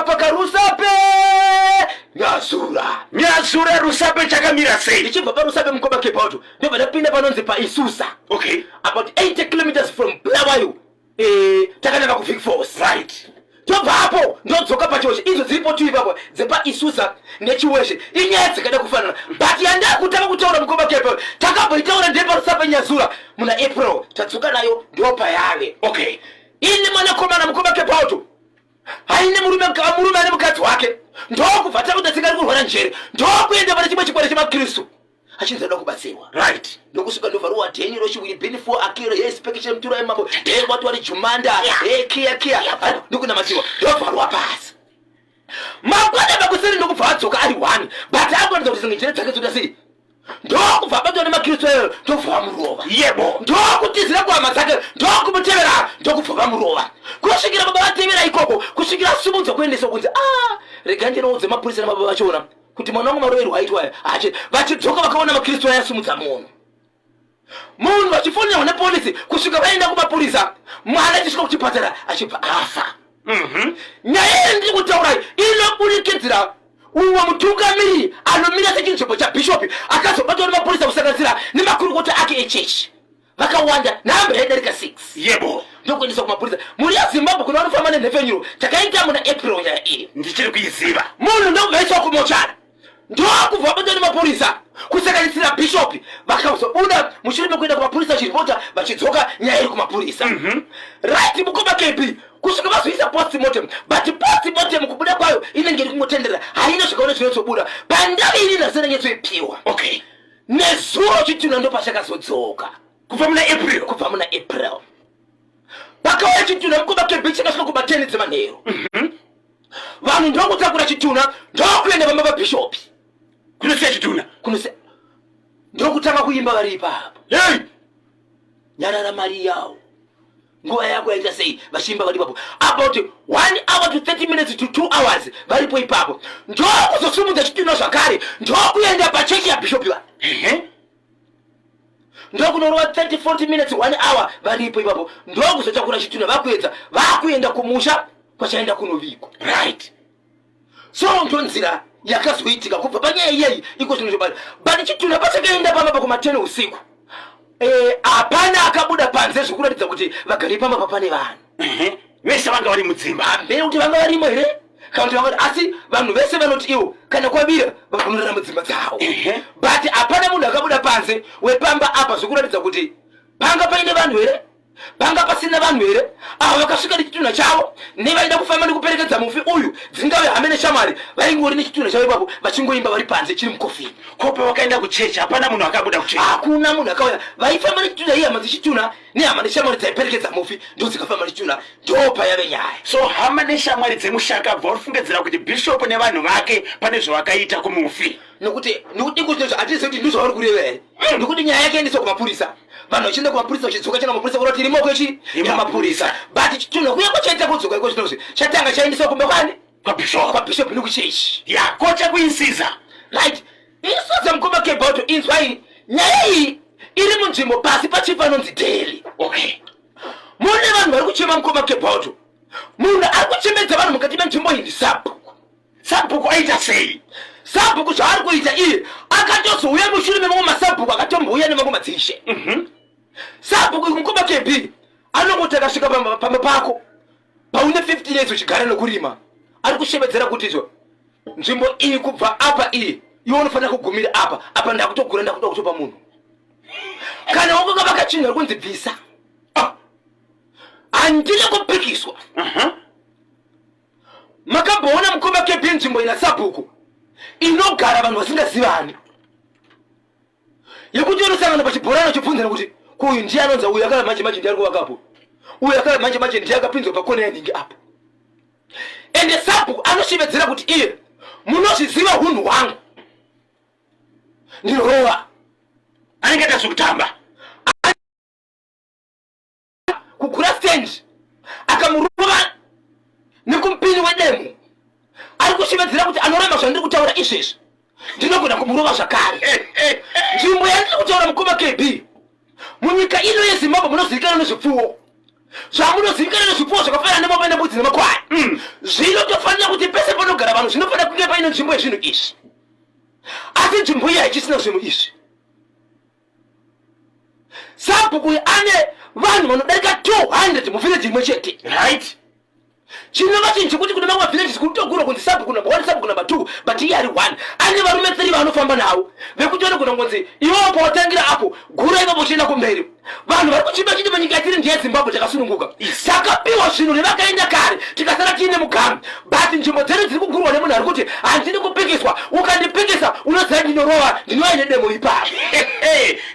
Paka rusape nyazura rusape chakamira sei ndichibva parusape mukoba kepauto ndobva ndapinda panonzi paisusa. Okay, about 80 kilometers from Bulawayo takananga ku Vic Force. right. Tobva hapo ndodzoka pachoshe idzo dziripo tu ipapo dzepa isusa nechiweshe inyaya dzikada kufanana but yanda kutaka kutaura mukoba kepauto takabhoitaura ndepa rusape nyazura muna April tadzoka nayo ndopa yave. Okay, ini mwana komana mukoba kepauto haine murume ane mukadzi wake ndokubva takudatsika kurwara njere ndokuenda pane chimwe chikware chemakristu achinzada kubatsirwa. right. Ndokusuka ndova ruwadheni rochiwiri bini 4 akiro yespekishe mtura yemambo watu wari jumanda kia ndokunamatsiwa ndobvarwa pasi makwada pakuseri ndokubva adzoka ari 1 but akwanisa kuti zimwe njere dzake dzoda sei ndokubva abatwa nemakristu ayo ndobva vamurova. Yebo. ndokutizira kuhama dzake ndokumutevera ndokubva vamurova kusvikira baba vatevera ikoko kusvikira asumudza kuendesa kunzi rega ndinoudze mapurisa namababa vachiona kuti mwana wangu maroverwo aitwa vachidzoka vakaona makristu ayasumudza munhu vachifonera nepolisi kusvika vaenda kumapurisa mwana achisvika kuchipatara achibva afa. nyaya iyi ndiri kutaurai inoburikidzira umwe mutungamiri anomira sechinzvimbo chabhishopi akazobatwa nemapurisa kusanganisira nemakurukota ake echechi vakawanda nhamba yaidarika 6. Yebo. ndokuendesa kumapurisa. muri yazimbabwe kuna vanofamba nenhefenyuro takaita muna April nyaya iyi Ndichiri kuiziva. munhu ndokuvaiswa kumochara ndokubva vabatwa nemapurisa kusanganisira bhishopi vakazobuda mushure mekuenda kumapurisa chiripota vachidzoka nyaya iri kumapurisa. right mukoba kepi kusvika vazoisa postmortem but postmortem kubuda kwayo inenge iri kungotenderera haina zvakaona zvinozobuda pandava iri nazana nyatsoipiwa. Okay, nezuro chitunha ndopachakazodzoka kubva muna April. pakauya chitunha mukoba kepi chakasvika kuba 10 dzemanheru. vanhu ndokutakura chitunha ndokuenda vamba vabhishopi Kunosiya chitunha. ndokutanga kuimba vari ipapo. Hey! nyarara mari yawo nguva yako yaita sei vachimba vari ipapo about 1 hour to 30 minutes to 2 hours varipo ipapo ndokuzosumudza chitunha zvakare ndokuenda pachechi yabhishopi va ndokunorova 30-40 minutes 1 hour varipo ipapo ndokuzotakura chitunha vakuedza vakuenda kumusha kwachaenda kunovigwa. Right. so ndonzira yakazoitika kubva panyaya iyeyi iko zvinhu zvobata but chitunha pachakaenda pamba kuma 10 usiku hapana akabuda panze zvekuratidza kuti vagari pamba pane vanhu. Vese vanga vari mudzimba. hambei kuti vanga varimo here kana kuti asi vanhu vese vanoti iwo kana kwavira vanonorara mudzimba dzavo. but hapana munhu akabuda panze wepamba apa zvekuratidza kuti panga paine vanhu here panga pasina vanhu here avo vakasvika nechitunha chavo nevaida kufamba nekuperekedza mufi uyu dzingave hame neshamwari vaingori nechitunha chavo ipapo vachingoimba vari panze chiri mukofini. Kope wakaenda kuchechi hapana munhu akabuda kuchechi. hakuna munhu akauya vaifamba nechitunha ihama dzechitunha nehama neshamwari dzaiperekedza mufi ndodzikafamba nechitunha ndopa yave nyaya. So hama neshamwari dzemushaka bva urifungidzira kuti bhishopu nevanhu vake pane zvavakaita kumufi. nekuti ndikuzvinozvo hatizivi kuti ndizvavari kureva here nekuti nyaya yake endeswa kumapurisa vanhu vachienda kumapurisa vachidzoka chena kumapurisa kurati rimoko ichi yamapurisa but chitunha kuya kwachaita kudzoka iko zvinozvi chatanga chaendeswa kumbe kwani kwabhishopu nekuchechi kocha kuinsiza. right isoza mukoba kebauto inzwai nyaya iyi iri munzvimbo pasi pachifa anonzi Delhi. Okay, mune vanhu vari kuchema mukoba kebauto munhu ari kuchemedza vanhu mukati menzvimbo iyi ndi Sabhuku aita sei? Sabhuku zvaari kuita iye akatozouya mushure memamwe masabhuku akatombouya nemamwe madzishe. Sabhuku mukoba kepi anongoti akasvika pamba pako paune 15 years uchigara nekurima ari kushemedzera kuti izvo nzvimbo iyi kubva apa iyi iwe unofanira kugumira apa ndakutogura ndakuda kutopa munhu kana wakoka vakachinja ri kunzi bvisa handina kupikiswa. makamboona mukoba kepi nzvimbo ina sabhuku inogara vanhu vasingazivani yekuti unosangana pachibhorano chibvunzana kuti kuyu ndiye anonza uyu akava manje ndiye ari kuvakapo uyu akava manje ndiye akapinzwa pakona yandingi apo ende sabhuku anoshevedzera kuti iye munozviziva hunhu hwangu ndinorova anenge aita zvekutamba kugura stendi akamurova nekumupini wedemo ari kushevedzera kuti anoramba zvandiri kutaura izvezvi ndinogona kumurova zvakare. nzvimbo yandiri kutaura mukoba kepi munyika ino yezimbabwe munozivikanwa nezvipfuwo zvamunozivikana nezvipuwo zvakafanana nemapenda mbudzi nemakwai. Zvinotofanira kuti pese panogara vanhu zvinofanira kunge paine nzvimbo yezvinhu izvi. Asi nzvimbo iyi haichisina zvinhu izvi. Sabhuku ane vanhu vanodarika 200 muvillage imwe chete. Right? Chinova chinhu chekuti kune mamwe villages kutogura kunzi Sabhuku number 1 Sabhuku number 2 but iye ari 1. Ane varume 3 vanofamba nawo. Vekuti vanogona kunzi iwo pawatangira apo gura ipapo uchienda kumberi. Vanhu vari kuchimba chiti munyika tiri ndiye Zimbabwe takasununguka. Takapiwa zvinhu nevakaenda kare tikasara tiine mugambi. But nzvimbo dzedu dziri kugurwa nemunhu ari kuti handidi kupikiswa. Ukandipikisa unoziva ndinorova ndinoine demo ipapo.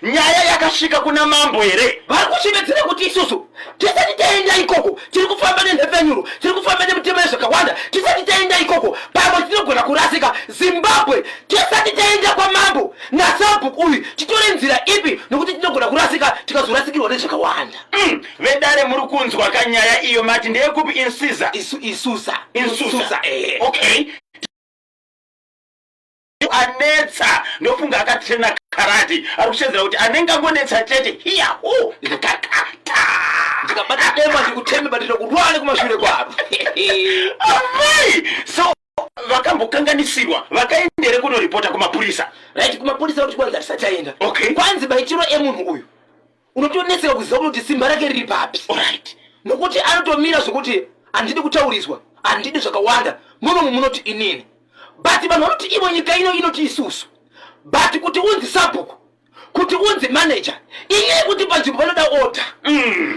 Nyaya yakasvika kuna mambo here. Vari kuchimedzera kuti isusu tisati taenda ikoko tiri kufamba nenhepfenyuro tiri kufamba nemitemo yezvakawanda tisati taenda ikoko pamwe tinogona kurasika Zimbabwe tisati taenda kwamambo naSabhuku uyu titore nzira ipi nokuti tinogona kurasika tikazorasikirwa nezvakawanda. Vedare muri kunzwa kanyaya iyo mati ndeyekupi insiza isusa. Okay. Anetsa ndofunga akatrena karati ari kushedzera kuti anenge angonetsa chete hiya ndikakata ndikabata dema ndikutembe batiro kudwale kumashure kwaro. Amai so vakambokanganisirwa vakaendere kunoripota kumapurisa. Right, kumapurisa kuti kwanza tisachaenda. Okay. Kwanzi baitiro emunhu uyu unotonetseka kuziva kuti simba rake riri papi. Alright. Nokuti anotomira zvokuti handidi kutauriswa handidi zvakawanda muno munoti inini. But vanhu vanoti ivo nyika ino inoti isusu. But kuti unzi Sabhuku kuti unzi manager iye kuti panzvimbo panoda order.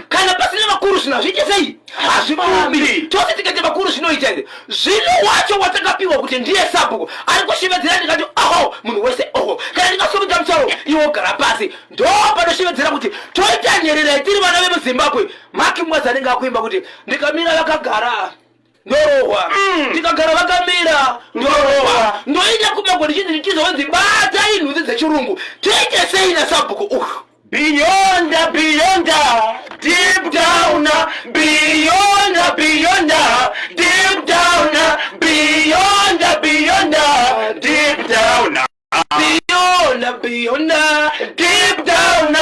Kana pasina vakuru zvino zviite sei hazvifambi. Tose tikati vakuru zvinoita ere zvino wacho watakapiwa kuti ndiye Sabhuku ari kushevedzera ndikati oho munhu wese oho kana ndikasumudza musoro iwo ogara pasi ndo panoshevedzera kuti toita nyerera tiri vana vemuZimbabwe. Maki mwazi anenge akuimba kuti ndikamira vakagara ndorohwa ndikagara vakamira ndorohwa ndoita kumagoni chiti ndichizovanzi bata inhunzi dzechirungu toite sei naSabhuku Beyond, deep down, beyond, deep down, beyond, deep down, beyond, deep down, beyond, deep down,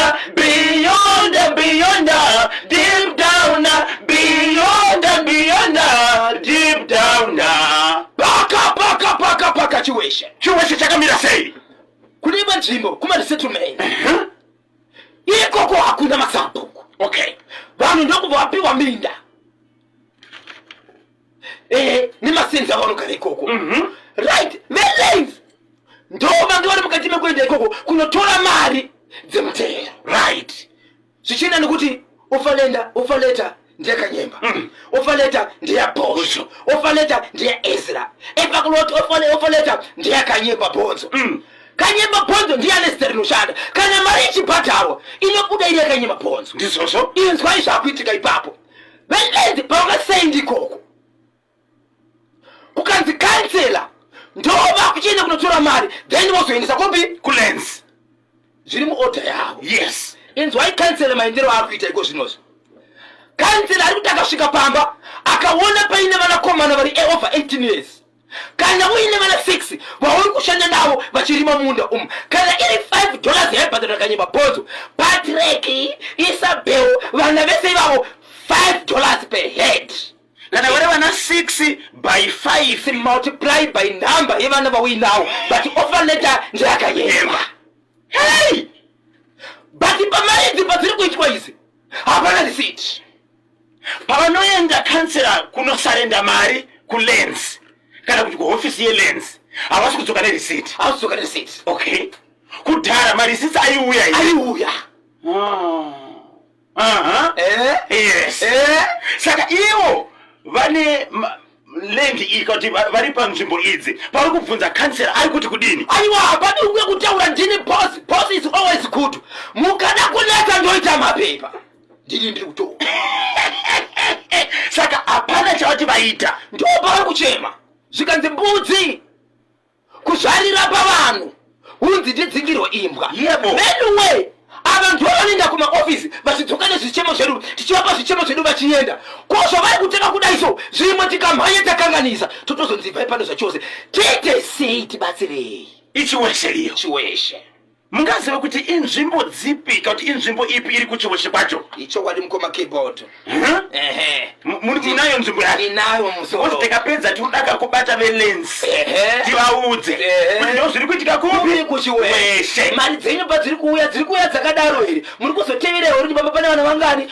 beyond, deep down. Paka chiweshe chakamira sei kune manzvimbo kumaresettlement ikoko hakuna maSabhuku. Okay. Vanhu ndokubva vapiwa minda nemasenza vanogara ikoko. Right, velazy ndo vange vari mukati mekuenda ikoko kunotora mari dzemutero. Right. Zvichienda nekuti ofaleta ndiye Kanyemba, ofaleta ndiye Bhozho, ofaleta ndiye Ezra, epakuloti ofaleta ndiye Kanyemba Bhonzo. Kanyemba Bhonzo ndiye anesiteri noshanda kana mari ichibhadharwa inobuda iri yaKanyemba Bhonzo. Ndizvozvo inzwai zvakuitika ipapo. Velazy pavakasaindi ikoko kukanzi kansela ndova kuchienda kunotora mari then vozoendesa kopi kulens zviri muorder yavo. Yes. Inzwai kansela maendero ari kuita iko zvinozvo. Kansela ari kuti akasvika pamba akaona paine vanakomana vari over 18 years kana uine vana 6 vauri kushanda navo vachirima munda kana iri $5 yaibhadhara Kanyemba Bhonzo Patrick Isabel vana vese ivavo $5 per head. Kana vari vana 6 by 5 multiply by number yevana vauinawo but offer letter ndeyakanyemba. Hey! But pamaridzi padziri kuitwa izi hapana receipt. Pavanoenda kansela kunosarenda mari kulens kana kuti kuhofisi yelens havasi kudzoka nereceipt. Havasi receipt. Okay. Kudhara mareceipt aiuya iye. Aiuya. Yes. Saka iwo vane lendi ikati vari panzvimbo idzi pauri kubvunza kansela ari kuti kudini. Aiwa hapadi uye kutaura ndini boss is always good. Mukada kuneta ndoita mapepa ndini ndiri kutoka. Saka hapana chavati vaita ndo pavari kuchema zvikanzi mbudzi kuzvarira pavanhu unzi ndidzingirwa imbwa. Yebo. Anyway ava ndo vanoenda kumaofisi vachidzoka nezvichemo zvedu tichivapa zvichemo zvedu vachienda kozvo vari kuteka kudaiso zvimwe tikamhanya takanganisa totozonzibvai pano zvachose tiite sei tibatsirei ichiweshe iyo chiweshe. mungaziva kuti inzvimbo dzipi kuti inzvimbo ipi iri kuchihoshi kwacho icho kwadi mukoma keyboard munayo nzvimbo yake inayo musoro tikapedza tikudaka kubata velens tivaudze kuti ndo zviri kuitika kupi kuchiweshe mari dzenyu padziri kuuya dzakadaro here muri kuzotevera here kuti baba pane vana vangani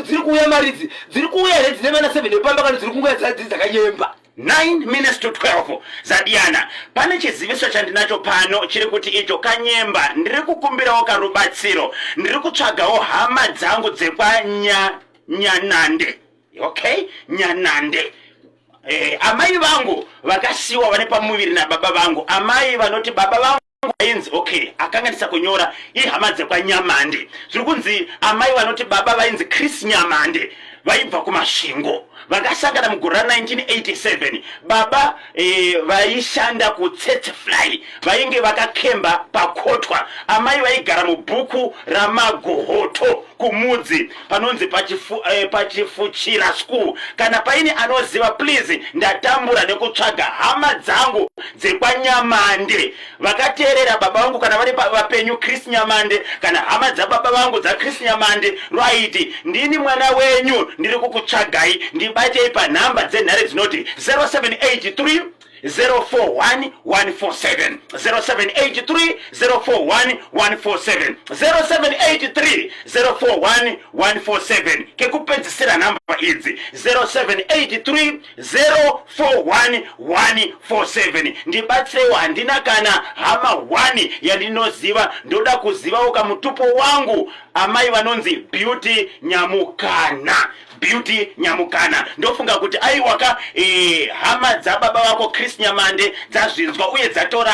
dziri kuuya maridzi dziri kuuya here dzine mana 7 pamba kana dziri kungoya dzakanyemba 9 minutes to 12 zadiyana pane chiziviso chandinacho pano chiri kuti icho kanyemba ndiri kukumbirawo karubatsiro ndiri kutsvagawo hama dzangu nyanande okay nyanande amai vangu vakasiwa vane pamuviri nababa vangu amai vanoti baba vangu vainzi okay akanganisa kunyora ihama dzekwanyamande zviri kunzi amai vanoti baba vainzi Chris Nyamande vaibva kumasvingo vakasangana mugore ra1987 baba vaishanda kutsetsefly vainge vakakemba pakotwa amai vaigara mubhuku ramagohoto kumudzi panonzi pachifuchira school kana paine anoziva please ndatambura nekutsvaga hama dzangu dzekwanyamande vakateerera baba vangu kana vari vapenyu Chris Nyamande kana hama dzababa vangu dzaChris Nyamande right ndini mwana wenyu ndiri kukutsvagai ndibatei panhamba dzenhare dzinoti 0783 041147 0783 041147 0783 041147 kekupedzisira nhamba idzi 0783 041147 ndibatsirewo handina kana hama 1 yandinoziva ndoda kuzivawo kamutupo wangu amai vanonzi Beauty Nyamukana ndofunga kuti aiwaka hama dzababa vako Chris Nyamande dzazvinzwa uye dzatora